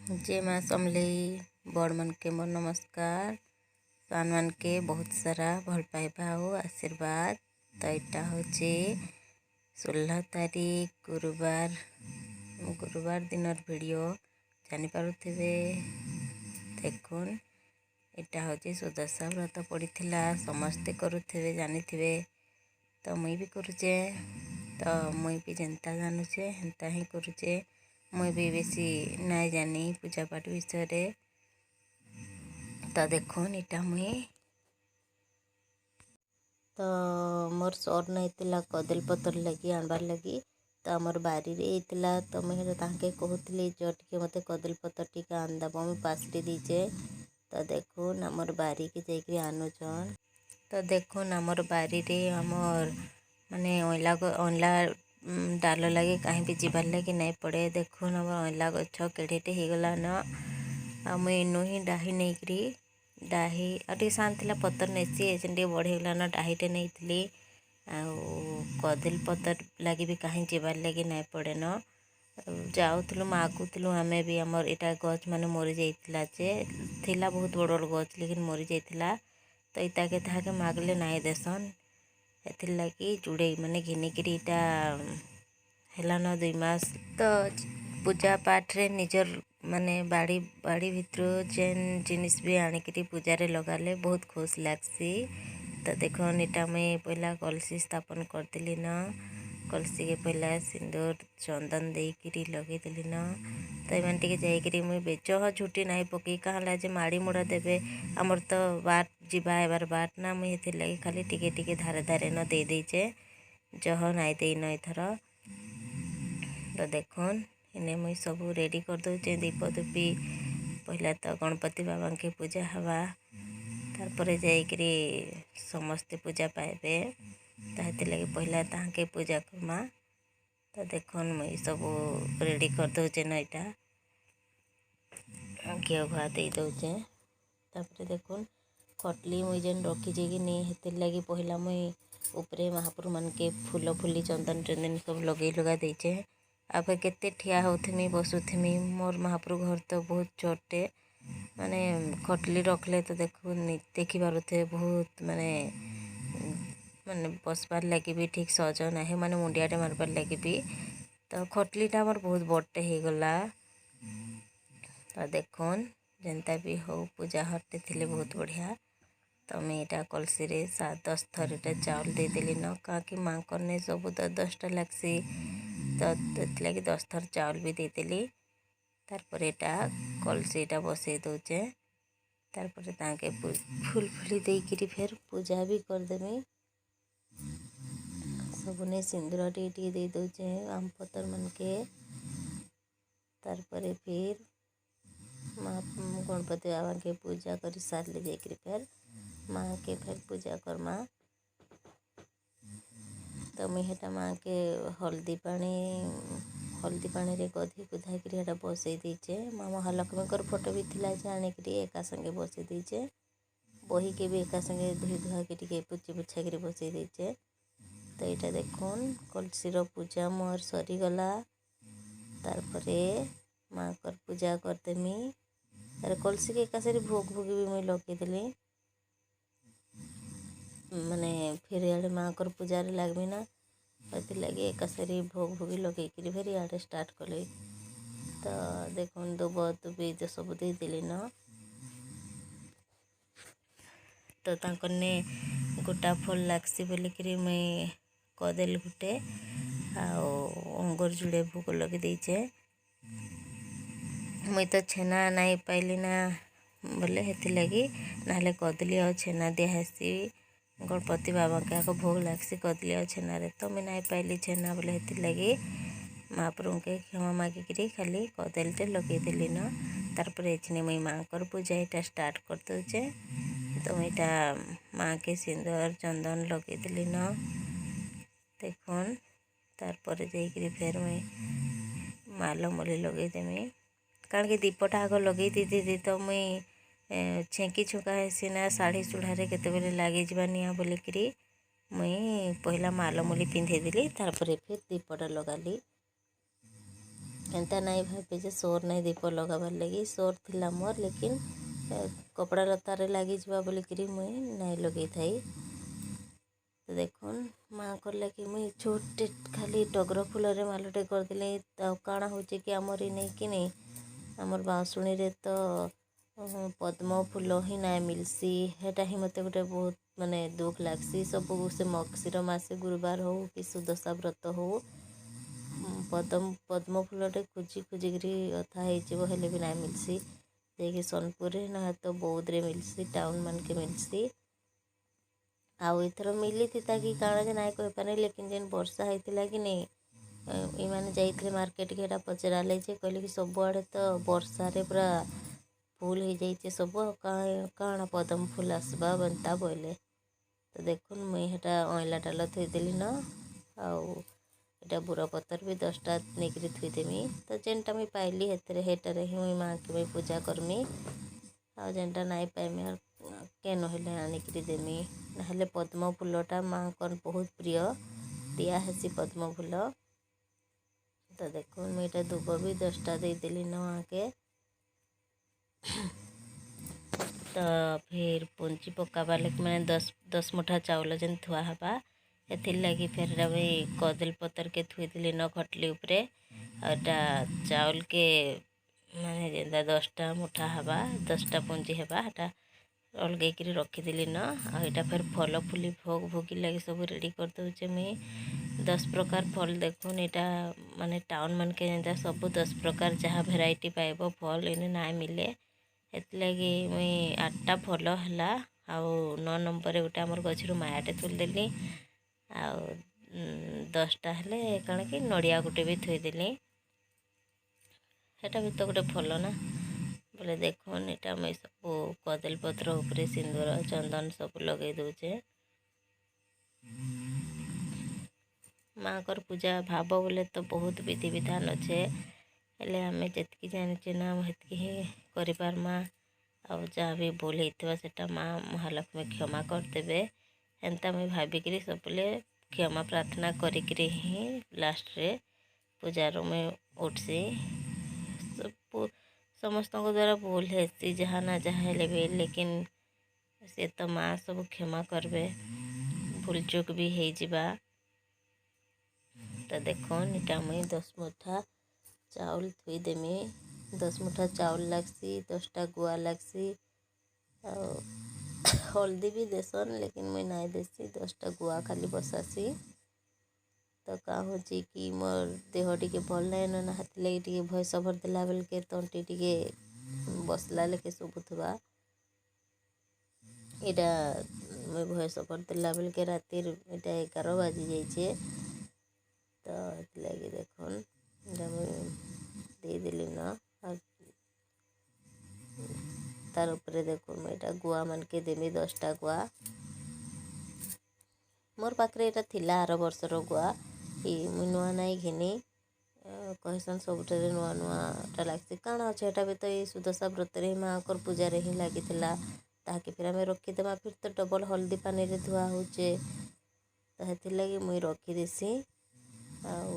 जय माँ समलेई बड़ मन के मोर नमस्कार। सान मान के बहुत सारा भल पाइबा और आशीर्वाद। तो यहाँ हूँ 16 तारीख गुरुवार दिन वीडियो जानीपे देखुन। यहाँ हूँ सुदशा व्रत पड़ा समस्ते करुवे जानी तो मुई भी करुचे। तो मुई भी जेन्ता जानूचे हेन्ता ही करुचे। मुई भी बेसी नाई जानी पूजा पाठ विषय। तो देखुन इटा मुई तो मोर सर नहीं कदल पतर लगी आणबार लगी। तो आमर बारी रे होता तो मुझे ताके कहूली जो टे मत कदल पतर टी आनदब मुझे पासरी दीचे। तो देखुन आमर बारी के जाकि आनुचन। तो देखुन आमर बारी रे आमर माने अनला डाल लगे कहीं भी जीवार लगे नहीं पड़े। देखुन आम अनला गछ केड़ेटे होगला न मुई इनू ही डाही नहीं डाही आगे शांत थी पतर नेसी टे बढ़ेगला न डाहीटे नहीं थी कदल पतर लगे भी कहीं जीवार लगे नहीं पड़े न जाऊलु मागुलु आम भी आमर यहाँ गच मान मरी जाइला जे थिला बहुत बड़ बड़ गच लेकिन मरी जाइला। तो इता के ताके मागले नाई देसन एथिर लगी जुड़े माने घिनिकी इटा हेलान 2 मास। तो पूजा पाठ रे निजर माने बाड़ी भितर जेन जिनिस भी आनिकी पूजा लगाले बहुत खुश लगसी। तो देखो इटा मुई पहला कलसी स्थापन करदेली न कलसी के पहला सिंदूर चंदन देकरी लगेदेली न। तो एम टे जाकि मुई बेच झुटी नाई पकई कहाँ जे माड़ी मुड़ा देवे आमर तो बाट जीवा एबार बाट ना मुई हेथिर लगी खाली टिके टिके धारे धारे न दे देचे जह नाई देन एथर। तो देखुन इने मुई सब रेडी कर दूचे दीप धूपी पहला तो गणपति बाबा के पूजा हवा तारपरे जाकरी समस्ते पूजा पाइबे। तो हेथिर लगी पहला ताके पूजा करमा। तो देखुन मुई सब रेडी कर दूचे न इटा घी घुआ दे दौचे। तापर देखुन खटली मुई जेन रखीचे कि नहीं हेथिर लगी पहला मुई उपरे महाप्रभु मान के फूल फुली चंदन चंदन सब लगे लगा देचे। आप केते ठिया होथमी बसुथमी मोर महाप्रभु घर तो बहुत छोटे माने खटली रखले तो देखी पारे बहुत माने माने बसबार लगे भी ठीक सहज ना माने मुंडियाटे मारबार लगे भी। तो खटलीटा मोर बहुत बड़टे होगला। तो देखुन जेनता भी हो पूजा हटे थिले बहुत बढ़िया। तो मैं यहाँ कलसी 7-10 थर इटा चाउल देदेली न कहीं माँ करने सब 10-10टा लगसी। तो लगी 10 थर चाउल भी देदेली। तारपर यहाँ कलसी बसई दौचे तारपर ताके फूल फुली देकरी फिर पूजा भी करदेमी। सबने सिंदूर टी दे दौचे आम पतर मन के। तारपर फिर माँ गणपति बाबा के पूजा कर सारे जाकरी फिर माँ के फिर पूजा करमा। तो मुझे हेटा माँ के हल्दी पानी रे गधी गुधाकरी हेटा बसई दीचे। माँ महालक्ष्मी फोटो भी थिला जे आनिकी एका संगे बसई दीचे। बही के भी एका संगे धुई धुआ के टिके पुची पुछा कर बसई दीचे। तो यहाँ देखुन कलसीर पूजा मोर सरीगला। तारपरे माँ कर पूजा करदेमी तार कलसी के एका सारी भोग भोग भी मुई लगेदेली माने फिर इे माँ कर पूजा लगमी ना लगे एका सारी भोग भोगी लगे फिर इे स्टार्ट कले। तो देखुन दुब दुबी तो सब देदेली न। तो तांकने गोटा फल लागसी बोलिकी मुई कदेल गुटे अंगुर जुड़े भोग लगे देचे। मुई तो छेना नाई पाइली ना बोले हेथि लगी ना कदली और छेना दिहासी गणपति बाबा के आको भोग लागसी कदली और छेना रे। तो मुई नाई पाइली छेना बोले हेथि लगी महाप्रभु के क्षमा मागिकी खाली कदलटे लगेदेली न। तारपर एछने मुई माँ कर पूजा यहाँ स्टार्ट कर दूचे। तो यहाँ माँ के सिंदूर चंदन लगेदेली न देखुन। तारपर जाकरी फिर मुई माल मली लगेदेमी कारण कि दीपटा आग लगे दी तो मुई छेंकी छुका हेसी ना शाढ़ी चूड़ारे केते लगे जा निआ बोलिकी मुई पहला माल मुली पिंधे देली तारपर फिर दीपटा लगाली। एंता नहीं भावे जे सोर नहीं दीप लगाबार लगी सोर थिला मोर लेकिन कपड़ा लतार लगी जा बोलिकी मुई नहीं लगे थाई। तो देखुन माँ कर लगे मुई छोटे खाली टगर फूल मालटे करदे काଣା हो कि आमर नहीं कि नहीं आमर बाँशुणी रे तो पद्म फूल ही ना मिलसी हेटा ही मते गोटे बहुत माने दुख लागसी। सब से मगशीर मासे गुरुवार हो कि सुदशा व्रत हो पद्म फूलटे खोजी खोजिकी अथा होले भी ना मिलसी देखिए सोनपुर ना तो बौद्ध रे मिलसी टाउन मान के मिलसी। आउ इथर मिली थी ताकि काଣା जे नाई कह पारे लेकिन जेन वर्षा होता कि नहीं इमाने जाइए मार्केट के एटा पचराले जे कहले कि सबुआड़े तो वर्षा रे पूरा फुल हो जाइए सब काଣା पद्म फूल आसबा बनता बोले। तो देखुन मुई हेटा अँला डाल थईदेली न आउ एटा बुरा पतर भी 10टा नहीं थईदेमी। तो जेनटा मुई पाइली हेटारे ही मुई माँ के मुई पूजा करमी आ जेनटा नाई पाइमी के नहले आनिक देमी ना पद्म फूलटा माँ कन बहुत प्रिय दिया हेसी पद्म फूल। तो देखो मुझे दुब भी 10टा देदेली न आके। तो फिर पुंजी पकाबा लगे मैंने 10 मुठा चाउल जेन थुआ हवा एथिर लगी फिर कदली पतर के थुईदेली न खटली उपरे आटा चाउल के माने जेनता 10टा मुठा हवा 10टा पुंजी हवा हटा अलगैक रखीदेली न आटा फिर फल फुली भोग भोगी लगे सब रेडी कर दूचे मुई 10 प्रकार फल देखुन यहाँ माने टाउन मन के जेनता सब 10 प्रकार जहाँ भेराइटी पाइब फल इने ना मिले एतलगी मुई 8टा फल है आउ 9 नंबर गोटे आमर गचर मायाटे तुलदेली आउ 10टा हेले कण कि नड़िया गोटे भी थईदेली हेटा भी तो गोटे फल ना बोले देखुन यहाँ मुई सब कदली पत्र उपरे सिंदूर चंदन सब लगे दूचे। माँ कर पूजा भाव बोले तो बहुत विधि विधान अच्छे हेले आम जितकी जाने ना हेतकी ही करमा आउ जहाँ भी भूल होता सेटा माँ महालक्ष्मी क्षमा करदेवे एंता मुई भाविकी सबले क्षमा प्रार्थना करी ही लास्ट रे पूजार मुई उठसी। समस्त द्वारा भूल हेसी जहाँ ना जहाँ हेले भी लेकिन से तो माँ सब क्षमा करबे भूल चूक भी हो जावा। तो देखुन इटा मुई 10 मुठा चाउल थुईदेमी 10 मुठा चाउल लगसी 10टा गुआ लगसी हल्दी भी देसन लेकिन मुई नाई देसी 10टा गुआ खाली बसासी। तो का हो कि मोर देह टी भल ना ना हाथ लगे टी भय सभर देला बेल के तंटी टी बसला लेके शुभुवा यहाँ मुई भय सभर देला बेल के रातिर इटा 11 बाजी जाइए। तो लगे देखुन देदेली न तार उपरे देखुन मुझे गुआ मन के देमी 10टा गुआ मोर पाखे यहाँ थिला आर वर्षर गुआ मुई नुआ नाई घिनी कहसन सबुठे नुआ नुआटा लगसी काଣା अच्छे एटा भी तो ये सुदशा व्रत माँ कर पूजा ही लगी ताकि फिर आम रखीदेमा फिर तो डबल हल्दी पानी रे धुआ होचे तो हेथि लगी मुई रखीदेसी आउ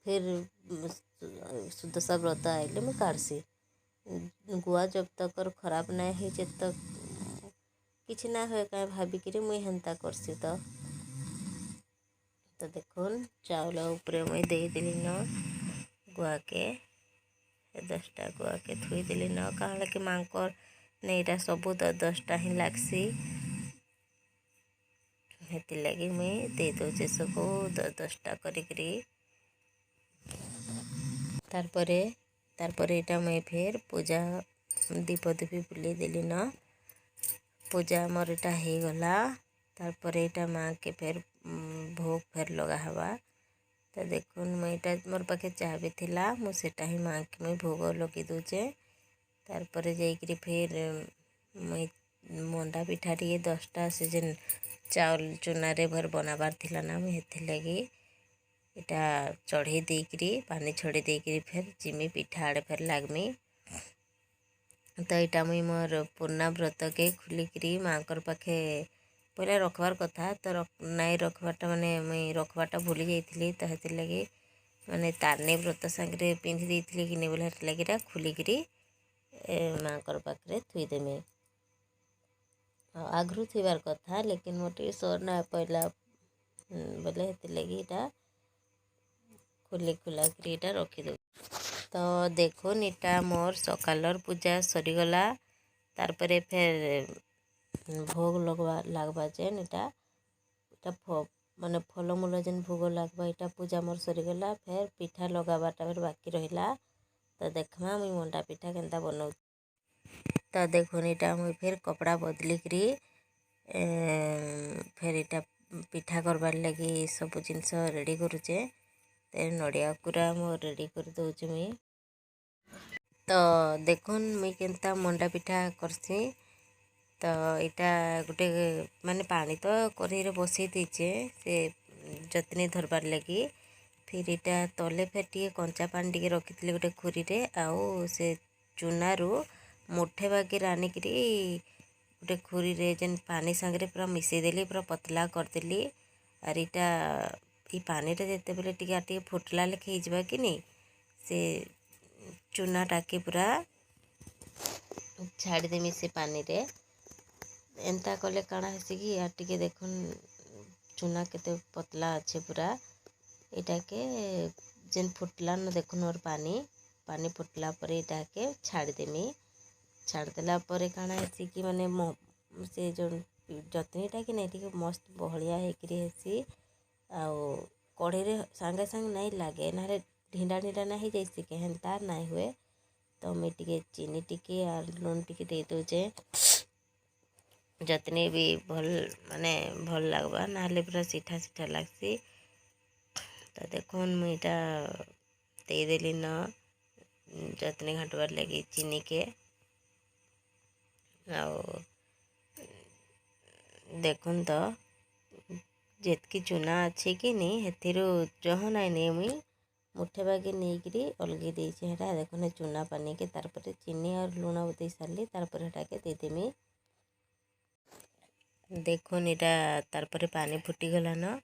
फिर सुदशा व्रत आइले मुई काढ़सी गुआ जब तक खराब ना हो जब तक किसी ना हो कहीं भाविकी मुई हेन्ता करसी। तो देखुन चाउल उपरे मुई देदेली न गुआ के 10टा गुआ के थुईदेली न कहाँ कि माँकर नहीं सबू 10टा ही लगसी हेति लगी मुई दे दौचे सब 10टा करी तारपरे यहाँ मुई फिर पूजा दीप दुपी बुले देली न पूजा मोर इटा हो गला। तारपरे यहाँ माँ के फिर भोग फिर लगा हवा। तो देखुन मुईटा मोर पाखे चाह भी थिला मुझेटा ही माँ के मुई भोग लगे दूचे। तारपरे जाइकरी फिर मुई मंडा पिठा टे 10टा से जेन चाउल चूना रे भर बनाबार थिला ना मुई हेथि लगी इटा चढ़े देकरी पानी छड़े देकरी फिर जिमी पिठा आड़े फिर लागमी। तो यहाँ मुई मोर पूर्णा व्रत के खुलिकी माँ पाखे पहले रखबार कथा तो नाई रखबाटा माने मुई रखबाटा भूली जाइली तो हेथि लगी माने तारनी व्रत सांगे पिंधि देती कि नहीं बोले लगे खुलिकी माँ पाखे थुईदेमी आगु थीबार कथा लेकिन मोटे सोर ना पहला बोले लगी खुली खुलाक रखीदे। तो देखुन इटा मोर सकालर पूजा सरीगला तारपरे फिर भोग लगवा जेन इटा माने फलमूल जेन भोग लगवा इटा पूजा मोर सरीगला फिर पिठा लगावाटा फिर बाकी रहिला। तो देखमा मुई मंडा पिठा केनता बनाऊ। तो देखुन इटा मुई फिर कपड़ा बदलिकी फिर इटा पिठा करवार लगी सब जिनस रेडी करुचे। तो नड़िया कुरा मो रेडी कर दूचे मुई। तो देखुन मुई केनता मंडा पिठा करसी। तो इटा गोटे माने पानी तो कढ़ाई बसई दीचे से जतनी धरबार लगी फिर इटा तले फिर टे कंचा पानी टे रखी गोटे खुरी रे आउ से चूनारू मुठे बागी आनिकी गोटे खुरी रे जेन पानी सांगे पूरा मिसेदेली पूरा पतला करदेली। आर इटा ये पानी जिते बेले टे फुटला लेखे हो कि नहीं से चूना टाके पूरा छाड़देमी से पानी रे एंता कले काଣା हेसी कि यार टिके देखुन चूना केते पतला अच्छे पूरा इटा के जेन फुटला न देखुन और पानी फुटला पर इटा के छाड़देमी। छाड़देला पर काଣା हेसी कि माने से जो जतनीटा कि नहीं टिके मस्त बहलिया हेकरी हेसी आउ कढ़ाई सांगे सांगे नहीं लगे ना ढींडा ढींडा नहीं जैसे के हेन्ता नहीं हुए। तो मैं टिके चीनी टिके और लून टिके दे दूचे जतनी भी भल माने भल लगवा ना पूरा सीठा सीठा लगसी। तो देखुन मुईटा देदेली न जतनी घाटबार लगी चीनी के आओ देखुन तो जेतकी चूना अच्छे कि नहीं हेथिरू जह नाई नहीं मुई मुठे बागे नहीं अलगे देछे हेटा देखुन चूना पानी के तारपर चीनी और लुण दे सारी तारपर हेटा के देदेमी। देखुन इटा तारपर पानी फुटीगला न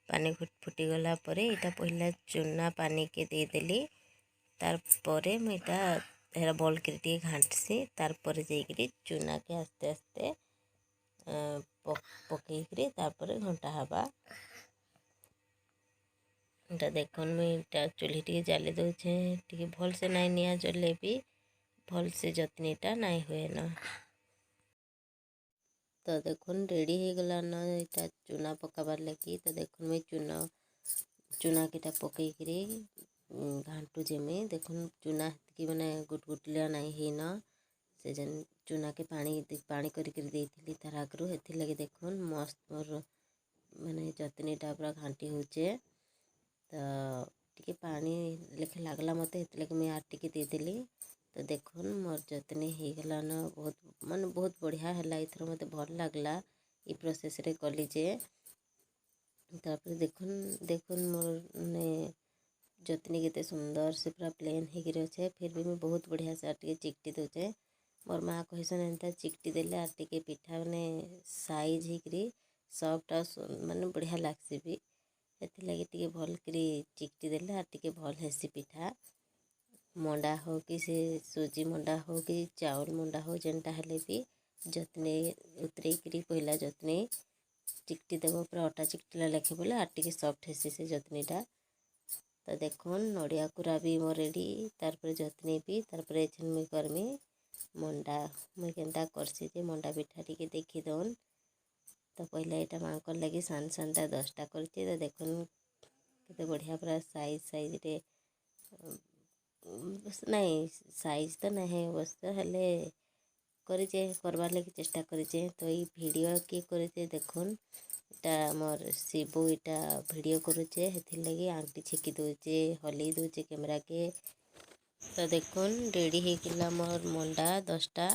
पानी फुटीगला परे इटा पहला चूना पानी के देदेली तारपरे मुईटा हेरा बल के घाटसी तारपर जाइकरी चूना के आस्ते आस्ते पकईकरी तारपर घंटा हवा। इटा देखुन मुई इटा चूल्ही टी जाली दौचे टी भल से नाई निया जले भी भल से जतनीटा नाई हुए न। तो देखुन रेडी हो गला न इटा चूना पकाबार लगी। तो देखुन मुई चूना केटा पकईकरी घाटू जेमी देखुन चूना की मैंने गुटगुटलिया नहीं है न से जन चूना के पानी करके देती तार आगु हेथि लगे देखुन मस्त मोर माने जतनीटा पूरा घाटी होचे। तो टिके पानी लेखे लगला मत हेथि लगे मुई आर टिके देदेली। तो देखुन मोर जतनी हो गला न बहुत माने बहुत बढ़िया है इथर मत भल लगला ये प्रोसेस रे कली जे। तापर देखुन मोर ने जतनी केते सुंदर से पूरा प्लेन होकर अच्छे फिर भी मैं बहुत बढ़िया से आर चिकटी दूचे। मोर माँ कहसन एंता चिकटी देले आर टिके पिठा माने साइज होकर सॉफ्ट माने बढ़िया लागसी भी हेथि लगे टिके भल करी चिकटी देले आर टिके भल हेसी पिठा मंडा हो कि से सूजी मंडा हो कि चाउल मंडा हो जेनटा हेले भी जतनी उतरेकरी पहला जतनी चिकटी देव पूरा अटा चिकटिला लेखे बोले आर टिके सॉफ्ट हेसी से जतनीटा। तो देखुन नड़िया कुरा भी मोर रेडी तारपर जतनी भी तारपर एछन मुई करमी मंडा मुई केनता करसी जे मंडा पिठा टिके देखी दौन। तो पहला यहाँ माँ को लगी सान सानटा 10टा करची। तो देखुन केते बढ़िया पूरा साइज रे नहीं साइज तो नहीं अवश्य हेले करेचे करवार लगी चेष्टा करेचे। तो ये वीडियो किए करेचे देखुन इटा मोर शिबू इटा वीडियो करुचे हेथि लगी आंगटी छेकी दूचे हलई दूचे कैमरा के। तो देखुन रेडी हो गला मोर मंडा 10टा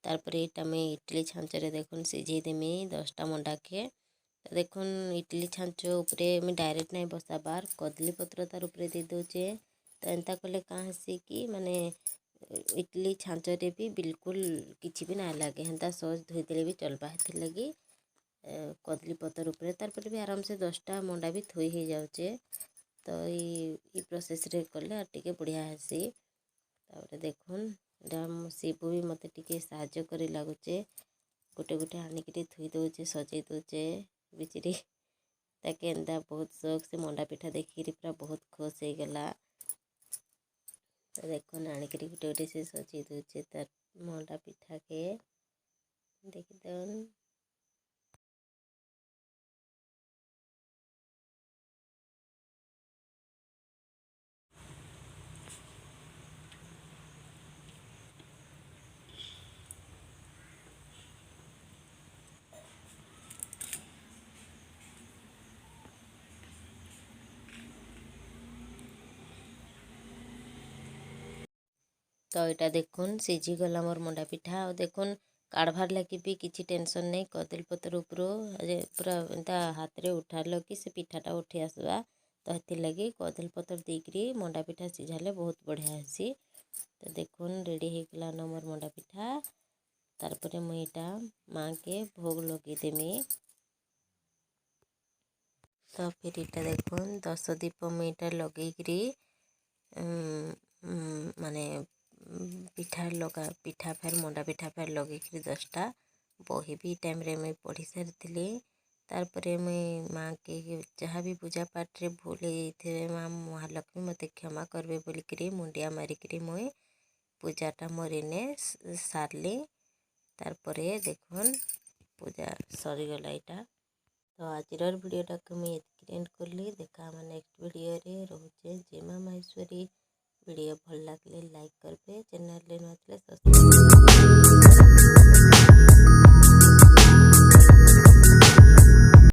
तारपर इटा मैं इडली छांचरे देखुन सिझे देमी 10टा मंडा के। तो देखुन इडली छांच उपरे मैं डायरेक्ट नहीं बसाबार कदली पत्र तार उपरे दे दूचे। तो एंता कले कहाँ से कि माने इडली छांचरे भी बिल्कुल किसी भी ना लगे हेन्ता सज धोईदेले भी चलबा हेथि लगी कदली पतर उपरे तारपर भी आराम से 10टा मंडा भी थोई हो जाऊचे। तो ये प्रोसेस रे कले टिके बढ़िया हेसी। तापर देखुन शिबू भी मते टिके साहाଯ୍य करी लागुचे गोटे गोटे आनिक थुई दौचे सजै दौचे बिचरी ताके एंदा बहुत शौक से मंडा पिठा देखिकी पूरा बहुत खुश हो गला। तो देखो आनिक गोटे गोटे से सजै दौचे तार मंडा पिठा के देखी दौन। तो यहाँ देखुन सीझीगला मोर मंडा पिठा और देखुन काढ़वार लगी भी किसी टेंशन नहीं कदली पतर उपरू पूरा एंता हाथ रे उठार कि से पिठाटा उठी आसवा। तो हेतिर लगी कदली पतर देकरी मंडा पिठा सीझाले बहुत बढ़िया हेसी। तो देखुन रेडी हो गला न मोर मंडा पिठा। तारपरे मुई इटा माँ के भोग लगे देमी। तो फिर इटा देखुन 10 दीप मुई इटा लगेकरी माने पिठा फेर मंडा पिठा फेर लगे 10टा बही भी टाइम रे मुई पढ़ी सारी। तारपरे मुई माँ के जहाँ भी पूजा पाठ रे भूल थे माँ महालक्ष्मी मते क्षमा करबे बोलिकी मुंडिया मारिकी मुई पूजाटा मोर इने सारली। तारपरे देखुन पूजा सरीगला इटा। तो आज वीडियोटा को मुई एंड करली। देखा नेक्स्ट वीडियो रे रोचे जय माँ माहेश्वरी। वीडियो भल लगले लाइक करबे, चैनल रे नथिले सब्सक्राइब।